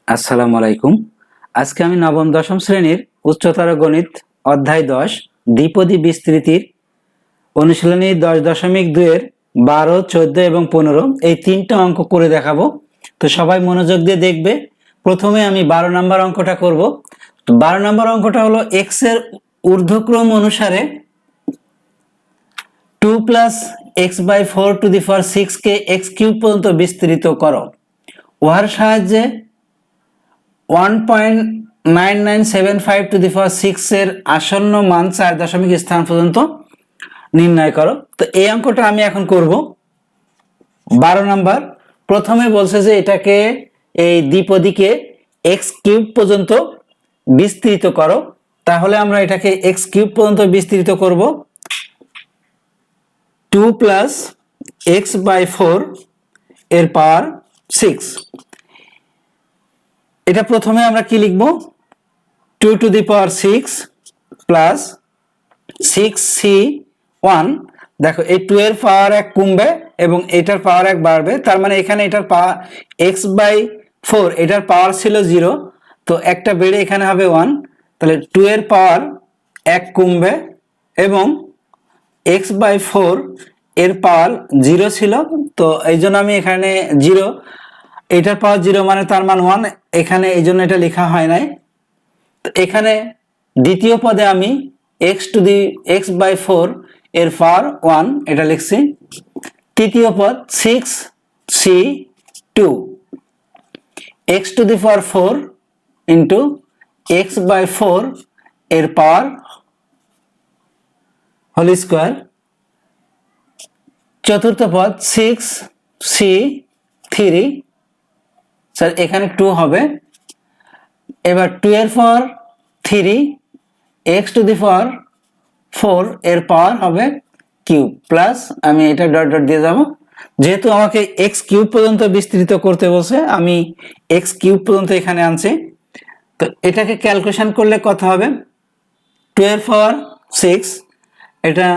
আসসালামু আলাইকুম। আজকে আমি নবম দশম শ্রেণীর উচ্চতর গণিত অধ্যায় 10 দ্বিপদী বিস্তৃতির অনুশীলনী 10.2 এর 12, 14 এবং 15 এই তিনটা অঙ্ক করে দেখাবো। তো সবাই মনোযোগ দিয়ে দেখবে। প্রথমে আমি 12 নম্বর অঙ্কটা করব। তো 12 নম্বর অঙ্কটা হলো x এর ঊর্ধ্বক্রম অনুসারে 2 + x/4 কে x কিউব পর্যন্ত বিস্তৃত করো। উহার সাহায্যে 1.9975 এর আসন্ন মান 4 দশমিক স্থান পর্যন্ত নির্ণয় করো। তো এই অঙ্কটা আমি এখন করব। 12 নাম্বার প্রথমে বলছে যে এটাকে এই দ্বিপদীকে x কিউব পর্যন্ত বিস্তৃত করো। তাহলে আমরা এটাকে x কিউব পর্যন্ত বিস্তৃত করব। 2 + x/4 এর পাওয়ার 6। এটা প্রথমে আমরা কি লিখব? 2 to the power 6 plus 6c1। দেখো এই 2 এর পাওয়ার 1 কমবে এবং এটার পাওয়ার 1 বাড়বে, তার মানে এখানে এটার পাওয়ার x/4 এটার পাওয়ার ছিল 0, তো একটা বেড়ে এখানে হবে 1, তাহলে 2 এর পাওয়ার 1 কমবে এবং x/4 এর পাওয়ার 0 ছিল, তো এই জন্য আমি এখানে 0, এটার পাওয়ার 0 মানে তার মান 1, এখানে এই জন্য এটা লেখা হয় নাই। তো এখানে দ্বিতীয় পদে আমি x/4 এর পাওয়ার 1 এটা লিখছি। তৃতীয় পদ 6c2 x⁴ ইন্টু x/4 এর পাওয়ার হোল স্কোয়ার। চতুর্থ পদ 6c3, স্যার এখানে 2 হবে। এবার 2 এর পাওয়ার 3 x⁴ এর পাওয়ার হবে কিউব, প্লাস আমি এটা ডট ডট দিয়ে যাব। যেহেতু আমাকে x কিউব পর্যন্ত বিস্তৃত করতে বলছে, আমি x কিউব পর্যন্ত এখানে আনছি। তো এটাকে ক্যালকুলেশন করলে কত হবে? 2 এর পাওয়ার 6 এটা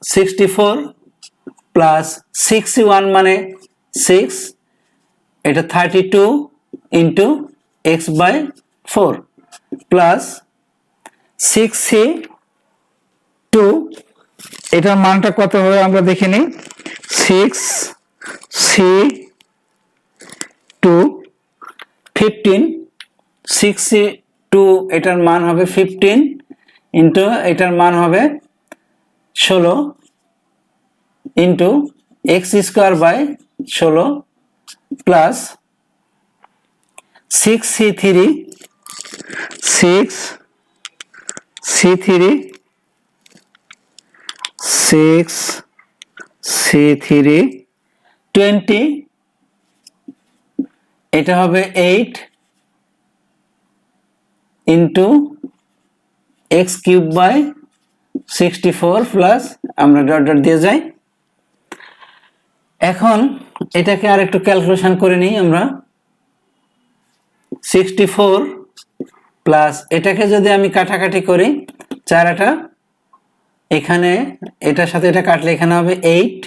64 প্লাস 61 মানে 6, এটা 32 ইন্টু x/4 প্লাস 6c2, এটার মানটা কত হবে আমরা দেখে নিই। 6c2 15, 6c2 এটার মান হবে 15 ইন্টু এটার মান হবে 16 ইন্টু x²/16 প্লাস 6c3 20, এটা হবে 8 ইন্টু x³/64 প্লাস আমরা ডট ডট দিয়ে যাই। এখন এটাকে আর একটু ক্যালকুলেশন করে নিই আমরা। 64 প্লাস এটাকে যদি আমি কাটাকাটি করি, 4 এখানে এটার সাথে এটা কাটলে এখানে হবে 8,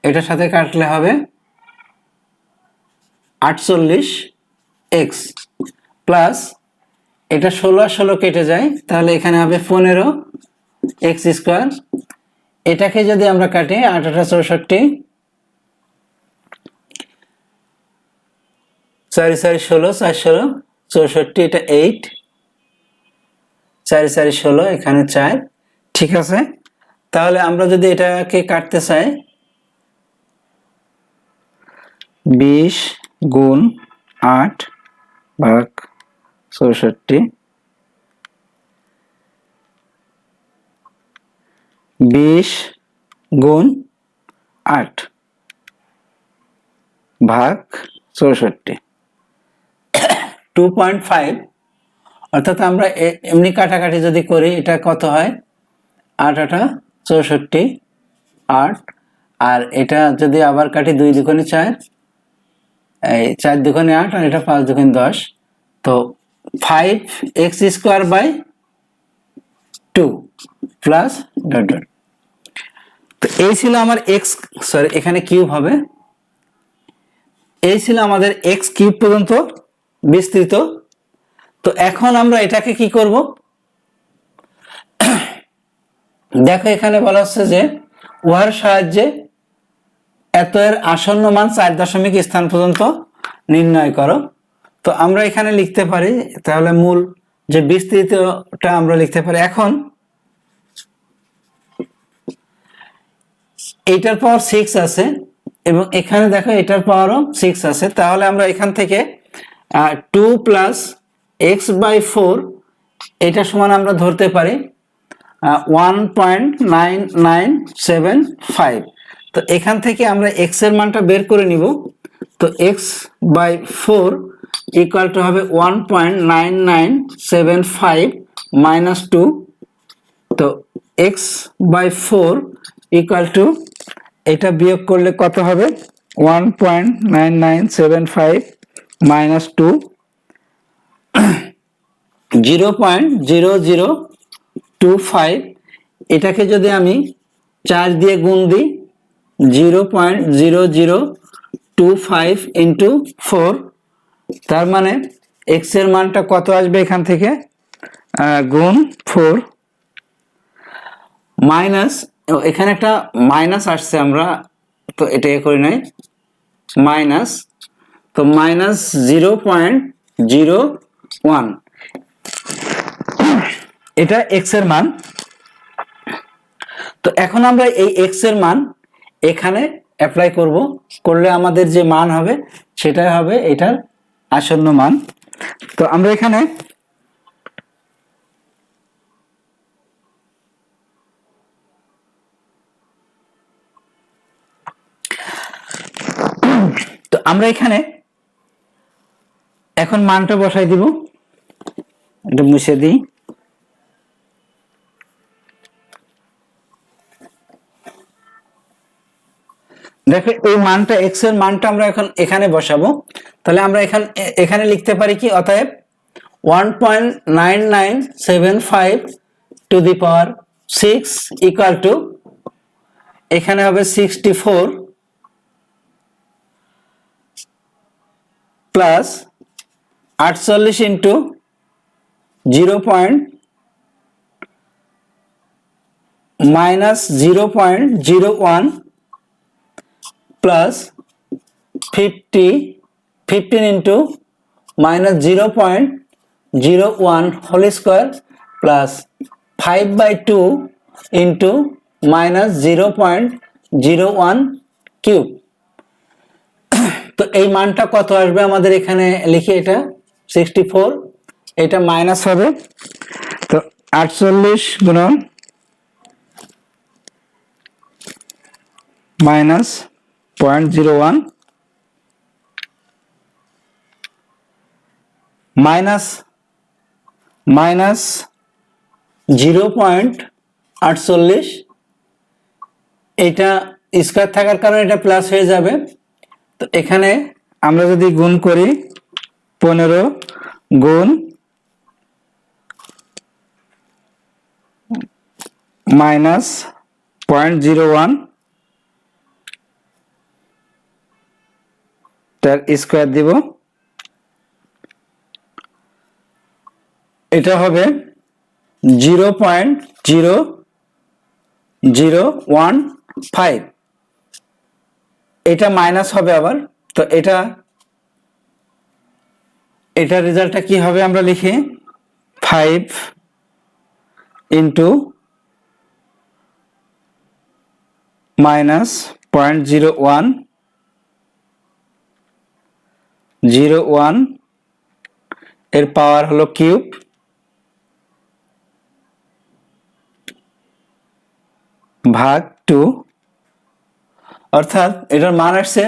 এটার সাথে কাটলে হবে 48x প্লাস এটা 16 আর 16 কেটে যায়, তাহলে এখানে হবে 15x²। এটাকে যদি আমরা কাটি 8 8 64, 4 4 16, 4 16 64, এটা 8, 4 4 16, এখানে 4। ঠিক আছে, তাহলে আমরা যদি এটাকে কাটতে চাই 20 গুণ 8 ভাগ 64, 20 গুণ 8 ভাগ 64, 2.5। অর্থাৎ আমরা এমনি কাটাকাটি যদি করি এটা কত হয়? 8 8 64, 8, আর এটা যদি আবার কাটি 2 দুগুণে 4, এই 4 দুগুণে 8, আর এটা 5 দুগুণে 10, তো 5x²/2 প্লাস ডট ডট। তো এই ছিল আমার এখানে কিউব হবে। এই ছিল আমাদের x কিউব পর্যন্ত বিস্তৃত। তো এখন আমরা এটাকে কি করব, দেখো এখানে বলা হচ্ছে যে উহার সাহায্যে এত এর আসন্ন মান 4 দশমিক স্থান পর্যন্ত নির্ণয় করো। তো আমরা এখানে লিখতে পারি, তাহলে মূল যে বিস্তৃতটা আমরা লিখতে পারি। এখন এইটার পাওয়ার 6 আছে এবং এখানে দেখো এটার পাওয়ারও 6 আছে, তাহলে আমরা এখান থেকে 2 প্লাস x/4 এটা সমান আমরা ধরতে পারি 1.9975। তো এখান থেকে আমরা x এর মানটা বের করে নিব। তো x/4 ইকুয়াল টু হবে 1.9975 মাইনাস 2। তো x/4 ইকুয়াল টু এটা বিয়োগ করলে কত হবে 1.9975 মাইনাস 2, 0.0025। এটাকে যদি আমি 4 দিয়ে গুণ দিই 0.0025 ইন্টু 4, তার মানে x এর মানটা কত আসবে এখান থেকে গুণ 4 মাইনাস, এখানে একটা মাইনাস আসছে আমরা তো এটা করি নাই মাইনাস, তো মাইনাস 0.01 এটা x এর মান। তো এখন আমরা এই x এর মান এখানে অ্যাপ্লাই করব, করলে আমাদের যে মান হবে সেটাই হবে এটার আসন্ন মান। তো আমরা এখানে এখন মানটা বসাই দিব, এটা মুছে দিই। দেখো এই মানটা x এর মানটা আমরা এখন এখানে বসাবো, তাহলে আমরা এখানে লিখতে পারি কি, অতএব 1.9975 to the power 6 equal to এখানে হবে 64 plus 48 into 0.01 plus 15 into minus 0.01 whole square plus 5/2 into minus 0.01 cube. তো এই মানটা কত আসবে আমাদের এখানে লিখি, এটা 64, এটা মাইনাস হবে, তো 48 গুণন মাইনাস 0.01 মাইনাস 0.48, এটা স্কয়ার থাকার কারণে এটা প্লাস হয়ে যাবে। তো এখানে আমরা যদি গুণ করি 15 গুণ মাইনাস 0.01 তার স্কয়ার দিব, এটা হবে 0.0015, এটা মাইনাস হবে আবার। তো এটা রেজাল্টটা কি হবে আমরা লিখি 5 ইন্টু মাইনাস 0.01 এর পাওয়ার হলো কিউব ভাগ 2, অর্থাৎ এটার মান আসছে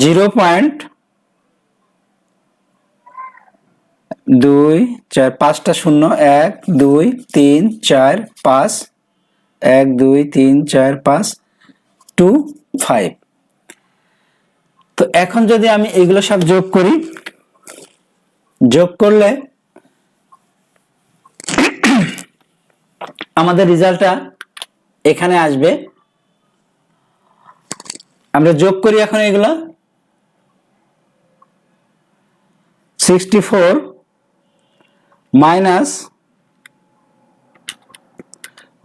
0.245, 5টা 0, 1 2 3 4 5, 1 2 3 4 5 2 5। তো এখন যদি আমি এগুলো সব যোগ করি, যোগ করলে আমাদের রেজাল্টটা এখানে আসবে। আমরা যোগ করি এখন এগুলো 64 মাইনাস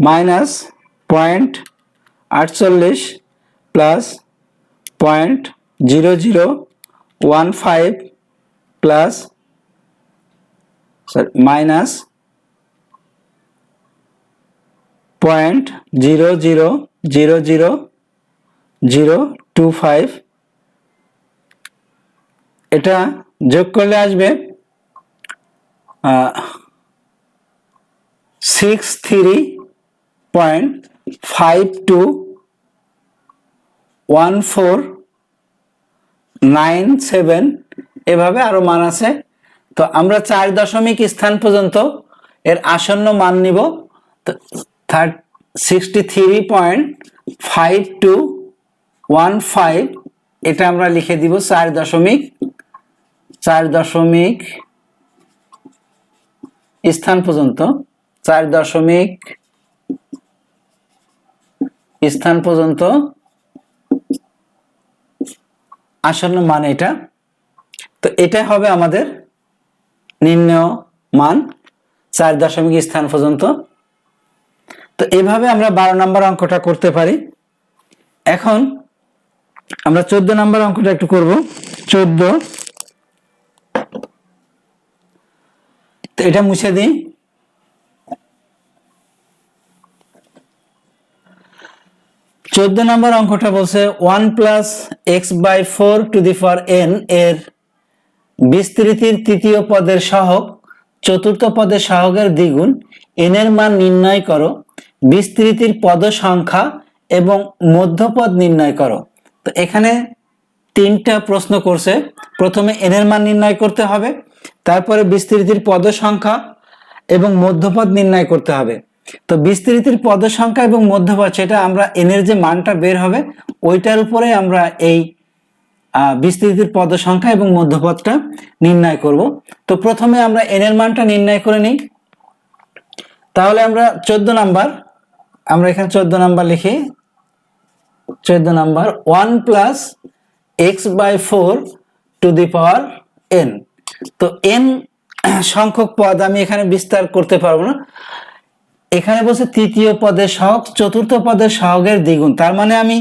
0.48 প্লাস 0.0015 প্লাস মাইনাস 0.000025 এটা যোগ করলে আসবে 63.521497 এভাবে আরো মান আছে। তো আমরা 4 দশমিক স্থান পর্যন্ত এর আসন্ন মান নিব। তো 63.5215 এটা আমরা লিখে দিব 4 দশমিক স্থান পর্যন্ত, 4 দশমিক স্থান পর্যন্ত আসন্ন মান এটা। তো এটা হবে আমাদের নির্ণয় মান 4 দশমিক স্থান পর্যন্ত। তো এইভাবে আমরা 12 নম্বর অঙ্কটা করতে পারি। এখন আমরা 14 নম্বর অঙ্কটা একটু করব। 14, তো এটা মুছে দিই। 14 নম্বর অঙ্কটা বলছে 1 plus x by 4 to the power n এর বিস্তৃতির তৃতীয় পদের সহগ চতুর্থ পদের সহগের দ্বিগুণ n এর মান নির্ণয় করো, বিস্তৃতির পদ সংখ্যা এবং মধ্যপদ নির্ণয় করো। তো এখানে 3টা প্রশ্ন করছে। প্রথমে n এর মান নির্ণয় করতে হবে, তারপরে বিস্তৃতির পদ সংখ্যা এবং মধ্যপদ নির্ণয় করতে হবে। তো বিস্তৃতির পদ সংখ্যা এবং মধ্যপদ সেটা আমরা n এর যে মানটা বের হবে ওইটার উপরে আমরা এই বিস্তৃতির পদ সংখ্যা এবং মধ্যপদটা নির্ণয় করব। তো প্রথমে আমরা n এর মানটা নির্ণয় করে নিই। তাহলে আমরা 14 নাম্বার, আমরা এখানে 14 নাম্বার লিখি। 14 number 1 plus x by 4 to the power n। তো n সংখ্যক পদ আমি এখানে বিস্তার করতে পারবো না। এখানে বলছে তৃতীয় পদের সহগ চতুর্থ পদের সহগের দ্বিগুণ, তার মানে আমি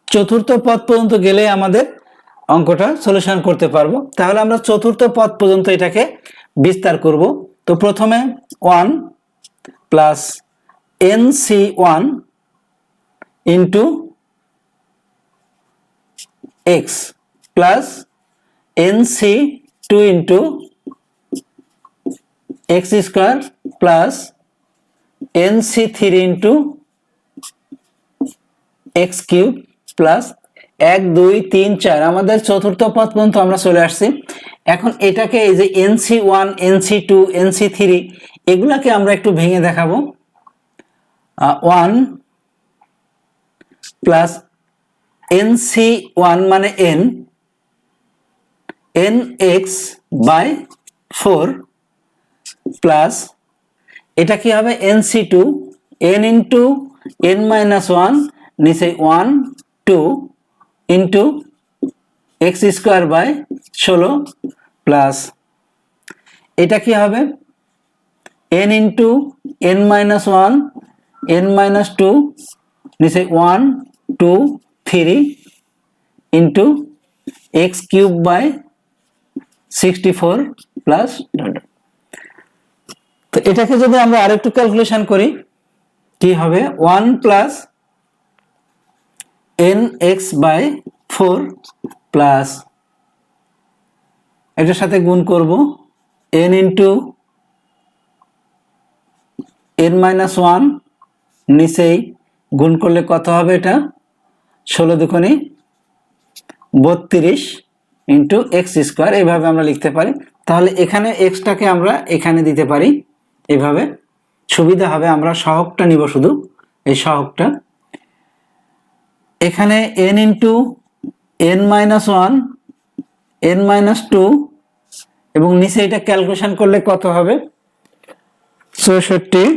চতুর্থ পদ পর্যন্ত গেলে আমাদের অঙ্কটা সলিউশন করতে পারবো। তাহলে আমরা চতুর্থ পদ পর্যন্ত এটাকে বিস্তার করব। তো প্রথমে 1 plus nc1 into x plus nc2 into x square plus nc3 into x cube plus 1 2 3 4 আমাদের চতুর্থ পদ পর্যন্ত আমরা চলে আসছি। এখন এটাকে এই যে nc1 nc2 nc3 এগুলাকে আমরা একটু ভেঙে দেখাবো। 1 প্লাস nc1 মানে n nx বাই 4 প্লাস এটা কি হবে nc2 n into n minus 1 নিচে 1 2 into x square by 16 plus এটা কি হবে n into n minus 1 n minus 2 নিচে 1 2 3 into x cube by 64 plus. তো এটাকে যদি আমরা আরেকটু ক্যালকুলেশন করি কি হবে 1 প্লাস nx বাই 4 প্লাস এটার সাথে গুণ করব n ইন্টু n মাইনাস 1 নিচেই গুণ করলে কত হবে এটা 16 দুগুণে 32 ইন্টু এক্স স্কোয়ার, এইভাবে আমরা লিখতে পারি। তাহলে এখানে এক্সটাকে আমরা এখানে দিতে পারি, এইভাবে সুবিধা হবে। আমরা সহগটা নিব, শুধু এই সহগটা এখানে n into n minus 1 n minus 2 এবং নিচে এটা ক্যালকুলেশন করলে কত হবে 64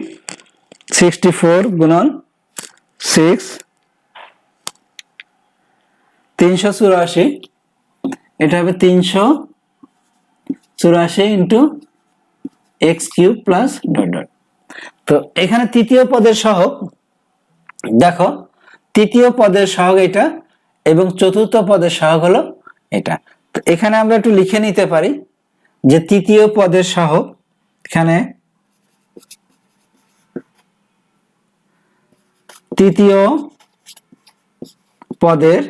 64 গুণন 6 384, এটা হবে 84 into x cube plus dot dot. তো এখানে তৃতীয় পদের সহগ দেখো, তৃতীয় পদের সহগ এটা এবং চতুর্থ পদের সহগ হলো এটা। তো এখানে আমরা একটু লিখে নিতে পারি যে তৃতীয় পদের সহগ, এখানে তৃতীয় পদের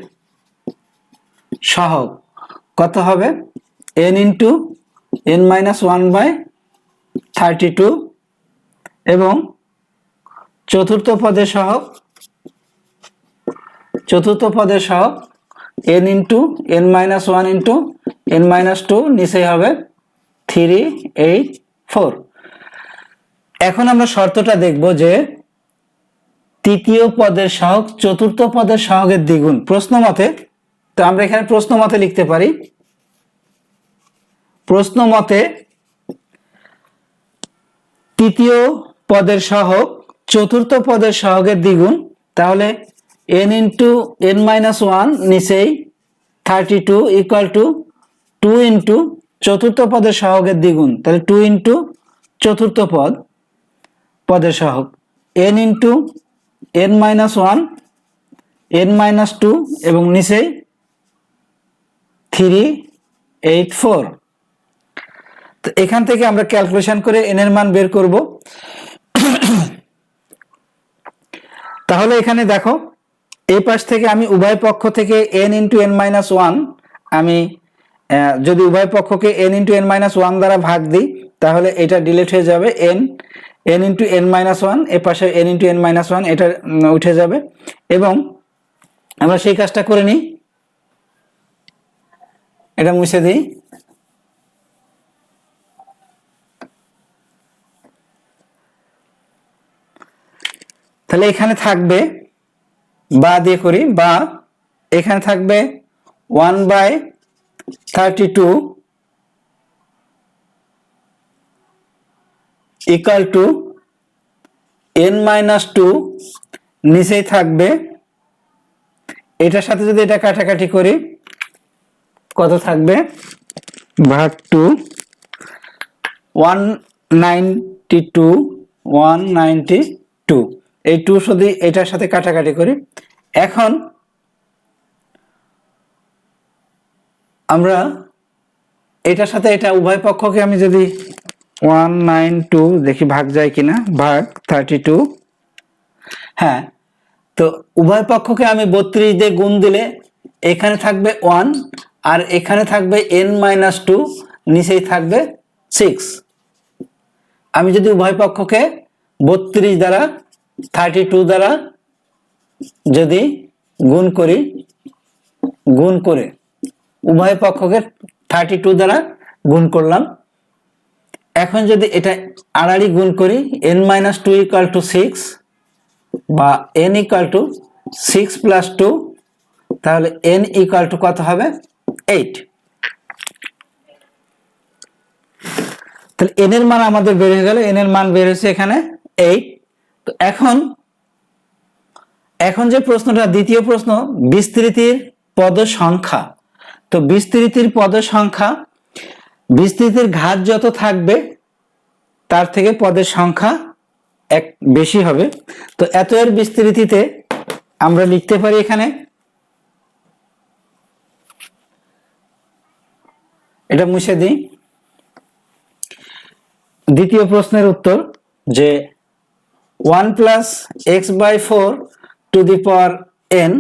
সহগ কত হবে, n ইন্টু n মাইনাস 1/32 এবং চতুর্থ পদের সহগ n into n minus 1 into n minus 2, নিচে হবে 384। এখন আমরা শর্তটা দেখব যে তৃতীয় পদের সহগ চতুর্থ পদের সহগের দ্বিগুণ প্রশ্ন মতে। তো আমরা এখানে প্রশ্ন মতে লিখতে পারি, প্রশ্ন মতে তৃতীয় পদের সহগ চতুর্থ পদের সহগের দ্বিগুণ, তাহলে n ইন্টু n মাইনাস 1 নিচেই 32 ইকুয়াল টু 2 ইন্টু চতুর্থ পদের সহগের দ্বিগুণ, তাহলে 2 ইন্টু চতুর্থ পদের সহগ n into n minus 1 n minus 2 এবং নিচেই 384। তো এখান থেকে আমরা ক্যালকুলেশন করে n এর মান বের করব। তাহলে এখানে দেখো, এই পাশ থেকে আমি উভয় পক্ষ থেকে n ইন্টু n মাইনাস 1, আমি যদি উভয় পক্ষকে n ইন্টু n মাইনাস 1 দ্বারা ভাগ দিই তাহলে এটা ডিলিট হয়ে যাবে, n ইন্টু n মাইনাস 1, এ পাশে n ইন্টু n মাইনাস 1 এটা উঠে যাবে। এবং আমরা সেই কাজটা করে নিই, এটা মুছে দিই। তাহলে এখানে থাকবে, বা দিয়ে করি, বা এখানে থাকবে 1/32 ইকুয়াল টু n মাইনাস 2, নিচেই থাকবে, এটার সাথে যদি এটা কাটাকাটি করি কত থাকবে, ভাগ 2, 192 এই 2 যদি এটার সাথে কাটাকাটি করি। এখন আমরা এটার সাথে এটা উভয় পক্ষকে আমি যদি 192 দেখি ভাগ যায় কিনা, ভাগ 32, হ্যাঁ। তো উভয় পক্ষকে আমি 32 দিয়ে গুণ দিলে এখানে থাকবে 1 আর এখানে থাকবে n মাইনাস 2, নিচেই থাকবে 6। আমি যদি উভয় পক্ষকে 32 দ্বারা 32 দ্বারা যদি গুণ করি, গুণ করে উভয় পক্ষকে 32 দ্বারা গুণ করলাম। এখন যদি এটা আড়াআড়ি গুণ করি, n মাইনাস 2 ইকুয়াল টু 6 বা n ইকুয়াল টু 6 প্লাস 2, তাহলে n ইকুয়াল টু কত হবে, 8। তাহলে n এর মান আমাদের বের হয়ে গেল, n এর মান বের হয়েছে এখানে 8। তো এখন যে প্রশ্নটা, দ্বিতীয় প্রশ্ন, বিস্তৃতির পদ সংখ্যা। তো বিস্তৃতির পদ সংখ্যা, বিস্তৃতির ঘাত যত থাকবে তার থেকে পদের সংখ্যা এক বেশি হবে। তো এত এর বিস্তৃতিতে আমরা লিখতে পারি, এখানে এটা মুছে দিই। দ্বিতীয় প্রশ্নের উত্তর যে 1 plus x by 4 to the power n,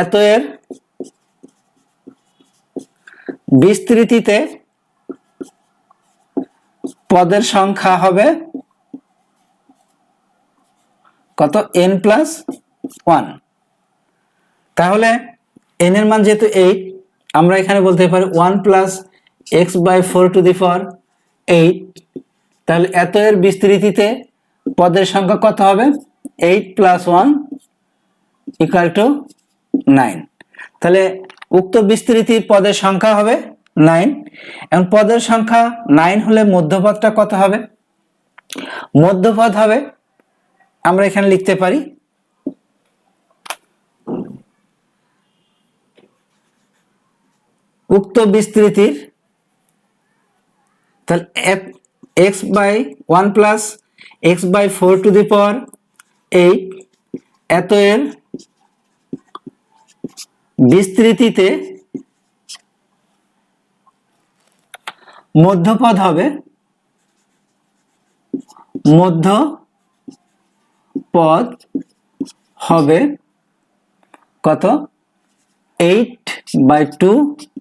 এত এর বিস্তৃতিতে পদের সংখ্যা হবে কত, n প্লাস 1। তাহলে n এর মান যেহেতু 8, আমরা এখানে বলতে পারি 1 plus x by 4 to the power 8। তাহলে এত এর বিস্তৃতিতে পদের সংখ্যা কত হবে, 8 প্লাস 1 ইকুয়াল টু 9। তাহলে উক্ত বিস্তৃতির পদের সংখ্যা হবে 9। এবং পদের সংখ্যা 9 হলে মধ্যপদটা কত হবে, মধ্যপদ হবে, আমরা এখানে লিখতে পারি উক্ত বিস্তৃতির তাহলে x by 1 plus x by 4 to the power 8 এত এর বিস্তৃতিতে মধ্যপদ হবে কত 8/2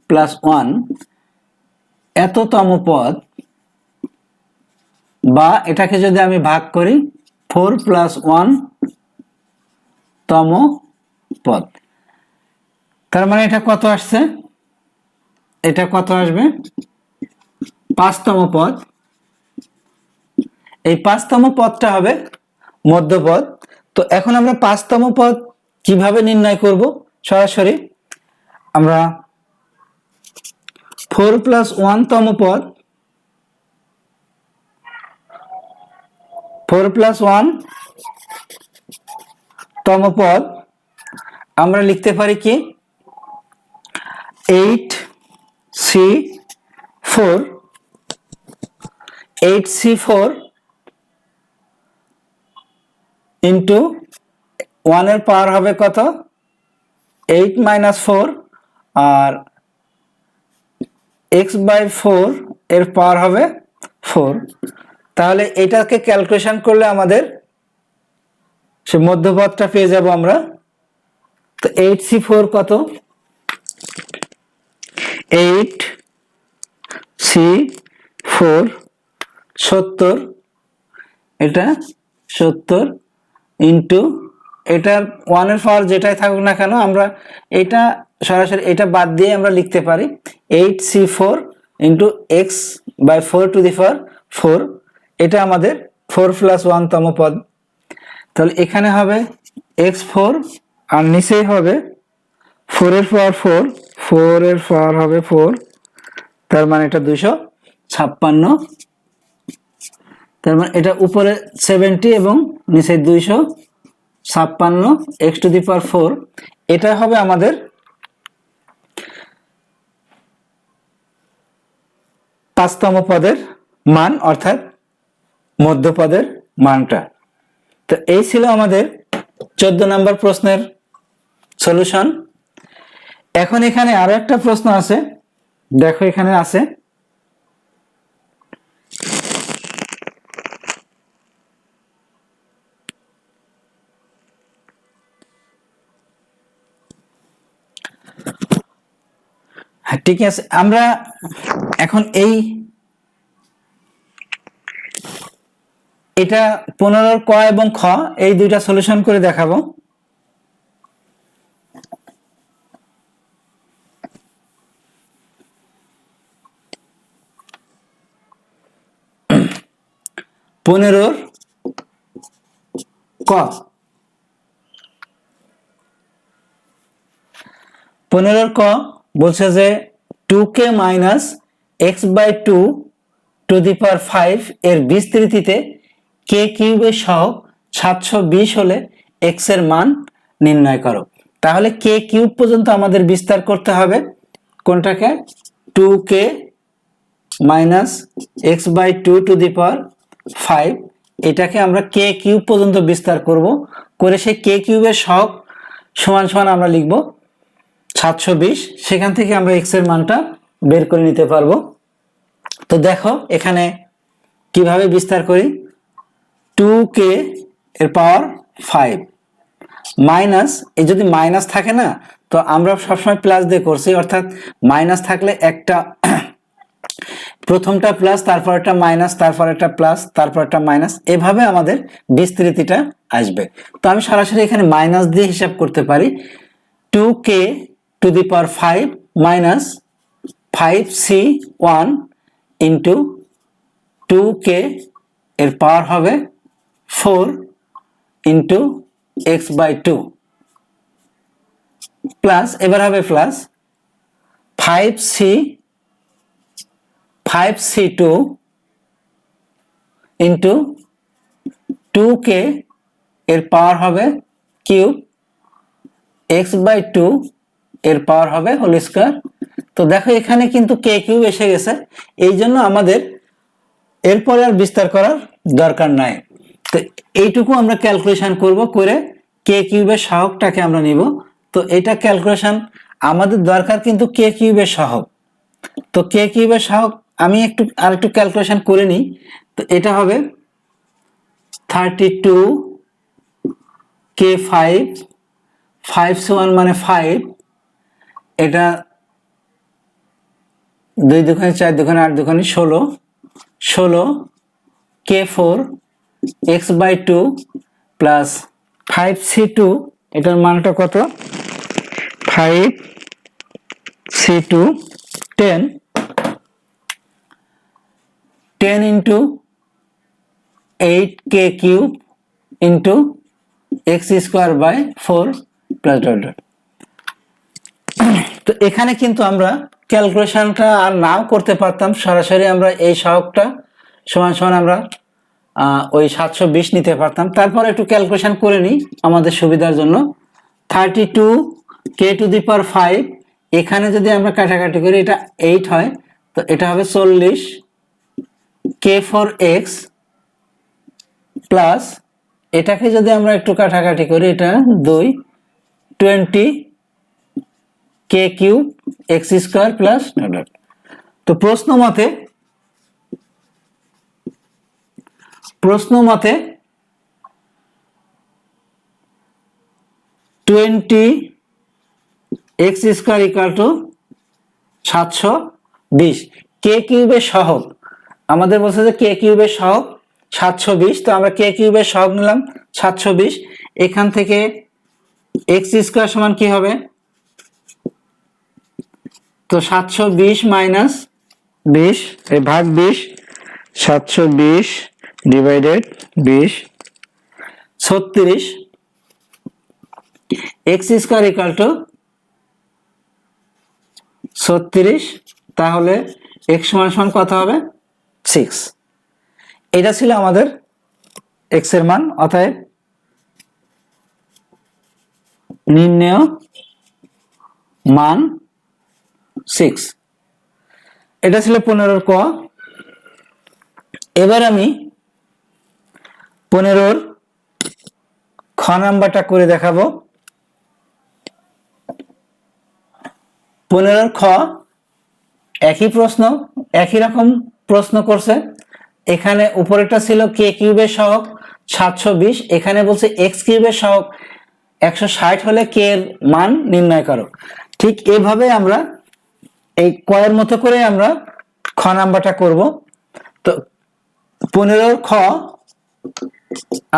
প্লাস 1 এততম পদ, বা এটাকে যদি আমি ভাগ করি 4 প্লাস 1 তম পদ। তার মানে এটা কত আসছে, এটা কত আসবে 5তম পদ। এই 5তম পদটা হবে মধ্যপদ। তো এখন আমরা 5তম পদ কিভাবে নির্ণয় করব? সরাসরি আমরা 4 প্লাস 1 তম পদ, 4 প্লাস 1 তম পদ আমরা লিখতে পারি কি 8c4 ইন্টু 1 এর পাওয়ার হবে কত 8 মাইনাস 4, আর x/4 এর পাওয়ার হবে 4। তাহলে এটাকে ক্যালকুলেশন করলে আমাদের সে মধ্যপদটা পেয়ে যাব আমরা। তো 8c4 কত 8c4 70, এটা 70 ইন্টু এটার 1 এর পাওয়ার যেটাই থাকুক না কেন আমরা এটা সরাসরি এটা বাদ দিয়ে আমরা লিখতে পারি 8c4 into x/4 two the পাওয়ার 4, এটা আমাদের 4 প্লাস 1 তম পদ। তাহলে এখানে হবে x4 আর নিচেই হবে 4 এর পাওয়ার 4 এর পাওয়ার হবে 4, তার মানে এটা 256। তার মানে এটা উপরে 70 এবং নিচে 256 x টু দি পাওয়ার 4, এটা হবে আমাদের 5তম পদের মান, অর্থাৎ মধ্যপদের মানটা। তো এই ছিল আমাদের 14 নম্বর প্রশ্নের সলিউশন। এখন এখানে আরো একটা প্রশ্ন আছে, দেখো এখানে আছে ঠিক আছে। আমরা এখন এটা 15 ক এবং খ এই দুইটা সলিউশন করে দেখাবো। পনেরোর ক, 15 ক বলছে যে 2k minus x/2 two the পাওয়ার 5 এর বিস্তৃতিতে k কিউবের সহগ 720 হলে x এর মান নির্ণয় করো। তাহলে k কিউব পর্যন্ত আমাদের বিস্তার করতে হবে। কোনটাকে 2k minus x/2 two the পাওয়ার 5, এটাকে আমরা k কিউব পর্যন্ত বিস্তার করব, করে সেই k কিউবের সহগ সমান সমান আমরা লিখব 720, সেখান থেকে আমরা x এর মানটা বের করে নিতে পারবো। তো দেখো এখানে কিভাবে বিস্তার করি, 2k এর পাওয়ার 5 মাইনাস, এই যদি মাইনাস থাকে না তো আমরা সবসময় প্লাস দিয়ে করছি, অর্থাৎ মাইনাস থাকলে একটা প্রথমটা প্লাস, তারপর একটা মাইনাস, তারপর একটা প্লাস, তারপর একটা মাইনাস, এভাবে আমাদের বিস্তৃতিটা আসবে। তো আমি সরাসরি এখানে মাইনাস দিয়ে হিসাব করতে পারি, 2k two the power 5 minus 5c1 into 2k এর পাওয়ার হবে 4 ইন্টু x/2 প্লাস, এবার হবে প্লাস 5c2 ইন্টু 2k এর পাওয়ার হবে কিউব, x/2 এর পাওয়ার হবে হোল স্কয়ার। তো দেখো এখানে কিন্তু k কিউব এসে গেছে, এই জন্য আমাদের এরপরে আর বিস্তার করার দরকার নাই। তো এইটুকু আমরা ক্যালকুলেশন করব, করে কে কিউবের সহগটাকে আমরা নিব। তো এটা ক্যালকুলেশন আমাদের দরকার কিন্তু কে কিউবের সহগ। তো কে কিউবের সহগ আমি আরেকটু ক্যালকুলেশন করে নিই। তো এটা হবে 32 কে 5, 5 সমান মানে 5, এটা 2 দুগুণে 4 দুগুণে 8 দুগুণে 16, 16 কে 4 x/2 প্লাস 5c2, এটার মানটা কত, 5c2 10, 10 into 8k cube into x²/4 plus dot dot. তো এখানে কিন্তু আমরা ক্যালকুলেশনটা আর নাও করতে পারতাম, সরাসরি আমরা এই সহগটা সমান সমান আমরা ওই 720 নিতে পারতাম। তারপর একটু ক্যালকুলেশন করে নিই আমাদের সুবিধার জন্য। 32 k⁵, এখানে যদি আমরা কাটাকাটি করি এটা 8 হয়, তো এটা হবে 40 k4x প্লাস এটাকে যদি আমরা একটু কাটাকাটি করি এটা 2 20 k³ x² plus dot dot. তো প্রশ্ন মতে 20 x² = 720। কে কিউবের সহগ আমাদের বলছে যে কে কিউবের সহগ 720, তো আমরা কে কিউবের সহগ নিলাম 720। এখান থেকে x² সমান কি হবে, তো 720 মাইনাস 20 এই ভাগ 20, 720 ডিভাইডেড 20, 36 x² = 36, তাহলে x সমান কত হবে 6। এটা ছিল আমাদের x এর মান, অতএব নির্ণেয় মান 6। এটা ছিল 15 ক। এবার আমি 15 খ নাম্বারটা করে দেখাবো। 15 খ একই প্রশ্ন, একই রকম প্রশ্ন করছে। এখানে উপরেরটা ছিল কে কিউবের সহগ 720, এখানে বলছে এক্স কিউবের সহগ 160 হলে কে এর মান নির্ণয় করো। ঠিক এভাবে আমরা এই কয়ের মতো করে আমরা খ নাম্বারটা করব। তো 15 খ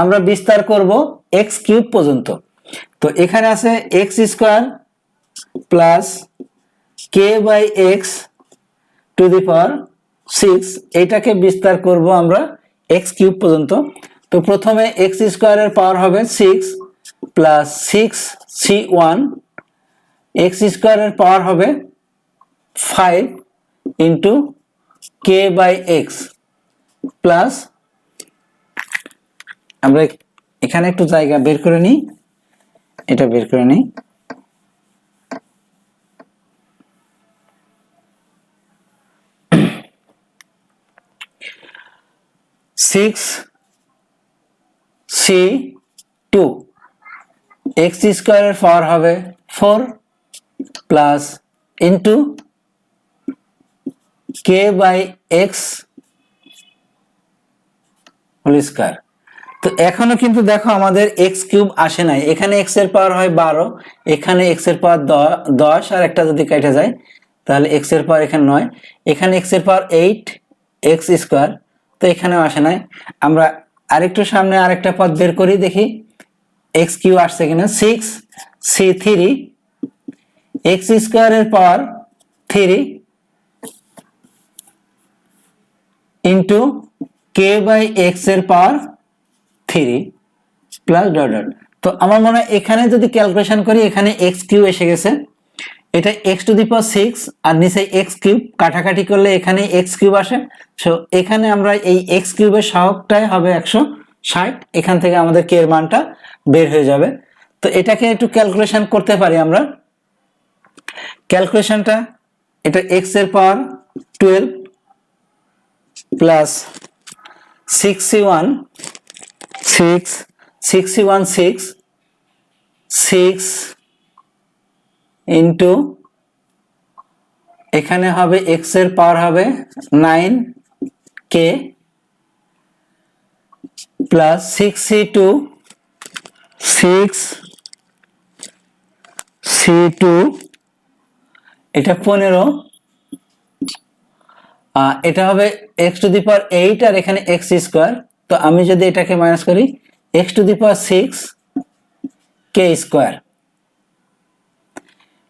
আমরা বিস্তার করব x³ পর্যন্ত। তো এখানে আছে x² প্লাস k/x⁶, এটাকে বিস্তার করব আমরা x³ পর্যন্ত। তো প্রথমে x² এর পাওয়ার হবে 6 প্লাস 6c1, x² এর পাওয়ার হবে 5 ইন্টু k/x প্লাস, আমরা এখানে একটু জায়গা বের করে নিই, এটা বের করে নিই, 6c2, x² এর পাওয়ার হবে 4 plus into k/x whole square. তো এখনো কিন্তু দেখো আমাদের x³ আসে নাই, এখানে x এর পাওয়ার হয় 12, এখানে x এর পাওয়ার 10, আর একটা যদি কেটে যায় তাহলে x এর পাওয়ার এখানে 9, এখানে x এর পাওয়ার 8 x², তো এখানেও আসে নাই। আমরা আরেকটু সামনে আরেকটা পদ বের করি, দেখি x³ আসছে কিনা। 6c3, x² এর পাওয়ার 3 ইন্টু k/x এর পাওয়ার 3 প্লাস ডট ডট। তো আমার মনে হয় এখানে যদি ক্যালকুলেশন করি এখানে x³ এসে গেছে, এটা x⁶, আর নিচে x³ কাটাকাটি করলে এখানে x³ আসে। সো এখানে আমরা এই x³ এর সহগটাই হবে 160, এখান থেকে আমাদের k এর মানটা বের হয়ে যাবে। তো এটাকে একটু ক্যালকুলেশন করতে পারি আমরা। ক্যালকুলেশনটা, এটা x এর পাওয়ার 12 প্লাস 6c1 6 ইন্টু এখানে হবে x এর পাওয়ার হবে 9k প্লাস 6c2 এটা 15 এটা হবে x টু দি পাওয়ার 8 আর এখানে x স্কয়ার, তো আমি যদি এটাকে মাইনাস করি x two the power 6 k square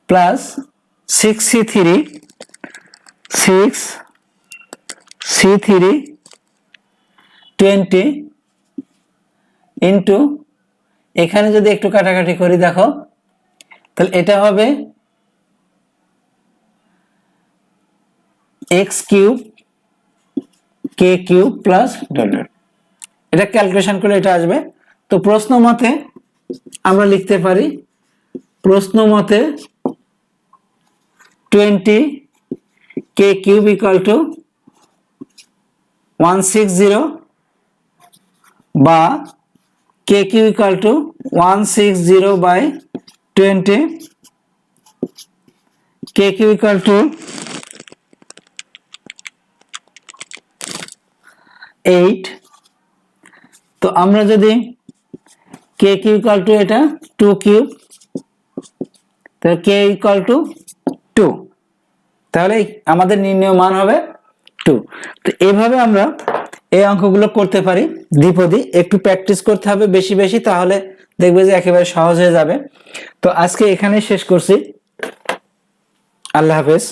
plus 6c3 20 into এখানে যদি একটু কাটাকাটি করি দেখো তাহলে এটা হবে x cube k cube plus dot dot, এটা ক্যালকুলেশন করলে এটা আসবে। তো প্রশ্ন মতে আমরা লিখতে পারি প্রশ্ন মতে 20 k কিউব ইকুয়াল টু 160 বা k cube equal to 160 by 20 k cube equal to 8। তো আমরা যদি k কিউব ইকুয়াল টু এটা 2 কিউব, তাহলে k ইকুয়াল টু 2, তাহলে আমাদের নির্ণয় মান হবে 2। তো এইভাবে আমরা এই অঙ্কগুলো করতে পারি দ্বিপদী, একটু প্র্যাকটিস করতে হবে বেশি বেশি, তাহলে দেখবে যে একেবারে সহজ হয়ে যাবে। তো আজকে এখানেই শেষ করছি, আল্লাহ হাফেজ।